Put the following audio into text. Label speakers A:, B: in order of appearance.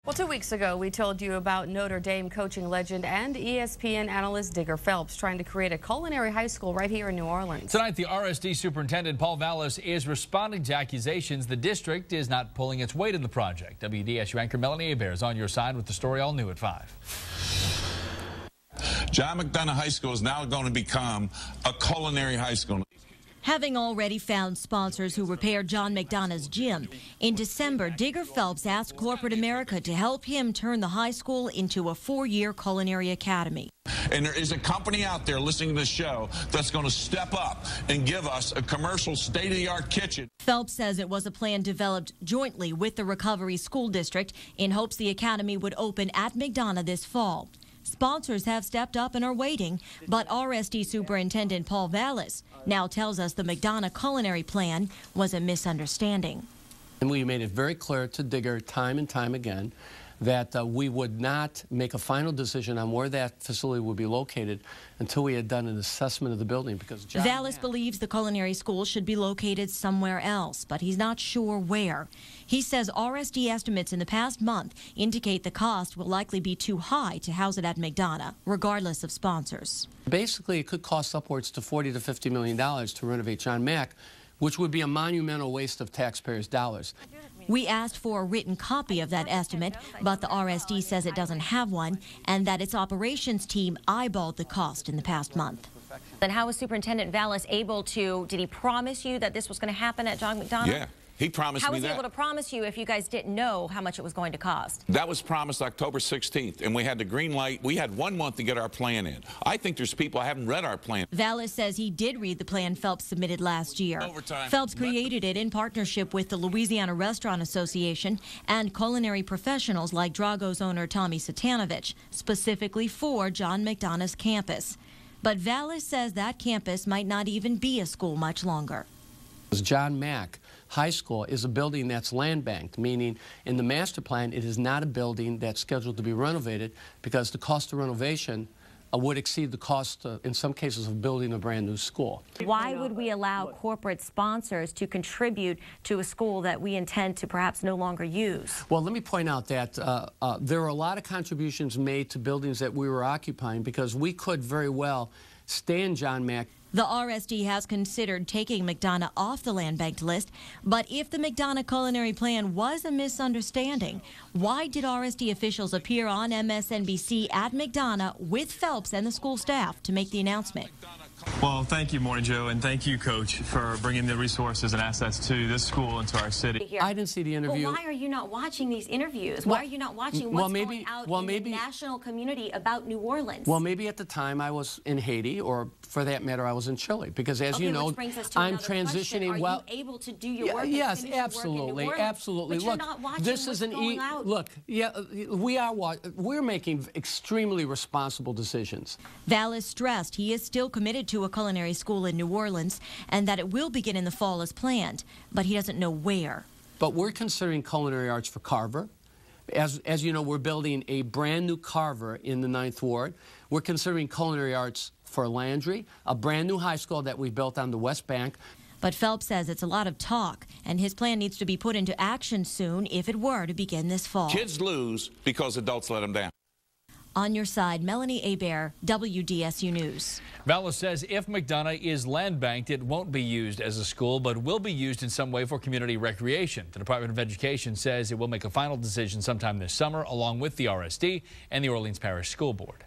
A: Well, 2 weeks ago, we told you about Notre Dame coaching legend and ESPN analyst Digger Phelps trying to create a culinary high school right here in New Orleans.
B: Tonight, the RSD Superintendent, Vallas, is responding to accusations the district is not pulling its weight in the project. WDSU anchor Melanie Hebert is on your side with the story all new at 5.
C: John McDonough High School is now going to become a culinary high school.
D: Having already found sponsors who repaired John McDonough's gym, in December, Digger Phelps asked corporate America to help him turn the high school into a 4-year culinary academy.
C: And there is a company out there listening to this show that's going to step up and give us a commercial state-of-the-art kitchen.
D: Phelps says it was a plan developed jointly with the Recovery School District in hopes the academy would open at McDonough this fall. Sponsors have stepped up and are waiting, but RSD Superintendent Vallas now tells us the McDonough culinary plan was a misunderstanding.
E: And we made it very clear to Digger time and time again that we would not make a final decision on where that facility would be located until we had done an assessment of the building. Because
D: Vallas believes the culinary school should be located somewhere else, but he's not sure where. He says RSD estimates in the past month indicate the cost will likely be too high to house it at McDonough, regardless of sponsors.
E: Basically, it could cost upwards to $40 to $50 million to renovate John Mack, which would be a monumental waste of taxpayers' dollars.
D: We asked for a written copy of that estimate, but the RSD says it doesn't have one and that its operations team eyeballed the cost in the past month.
F: Then how was Superintendent Vallas able to, did he promise you that this was going to happen at John McDonough?
C: Yeah. He promised me that.
F: How was he able to promise you if you guys didn't know how much it was going to cost?
C: That was promised October 16th, and we had the green light. We had 1 month to get our plan in. I think there's people who haven't read our plan.
D: Vallas says he did read the plan Phelps submitted last year.
C: Overtime.
D: Phelps created it in partnership with the Louisiana Restaurant Association and culinary professionals like Drago's owner Tommy Satanovich, specifically for John McDonough's campus. But Vallas says that campus might not even be a school much longer.
E: John Mack High School is a building that's land banked, meaning in the master plan it is not a building that's scheduled to be renovated because the cost of renovation would exceed the cost, in some cases, of building a brand new school.
F: Why would we allow corporate sponsors to contribute to a school that we intend to perhaps no longer use?
E: Well, let me point out that there are a lot of contributions made to buildings that we were occupying because we could very well stay in John Mack.
D: The RSD has considered taking McDonough off the land banked list, but if the McDonough culinary plan was a misunderstanding, why did RSD officials appear on MSNBC at McDonough with Phelps and the school staff to make the announcement?
G: Well, thank you, Morning Joe, and thank you, Coach, for bringing the resources and assets to this school and to our city.
E: I didn't see the interview.
F: Well, why are you not watching these interviews? Why are you not watching what's going out in the national community about New Orleans?
E: Well, maybe at the time I was in Haiti, or for that matter, I was in Chile, because as you know, I'm transitioning.
F: Are
E: well,
F: you able to do your work?
E: Yes, absolutely, absolutely.
F: But
E: look,
F: you're not watching
E: this is look. Yeah, we're making extremely responsible decisions.
D: Vallas stressed he is still committed to a culinary school in New Orleans and that it will begin in the fall as planned, but he doesn't know where.
E: But we're considering culinary arts for Carver. As you know, we're building a brand new Carver in the 9th Ward. We're considering culinary arts for Landry, a brand new high school that we built on the West Bank.
D: But Phelps says it's a lot of talk, and his plan needs to be put into action soon if it were to begin this fall.
C: Kids lose because adults let them down.
D: On your side, Melanie Hebert, WDSU News.
B: Vallas says if McDonough is land banked, it won't be used as a school, but will be used in some way for community recreation. The Department of Education says it will make a final decision sometime this summer, along with the RSD and the Orleans Parish School Board.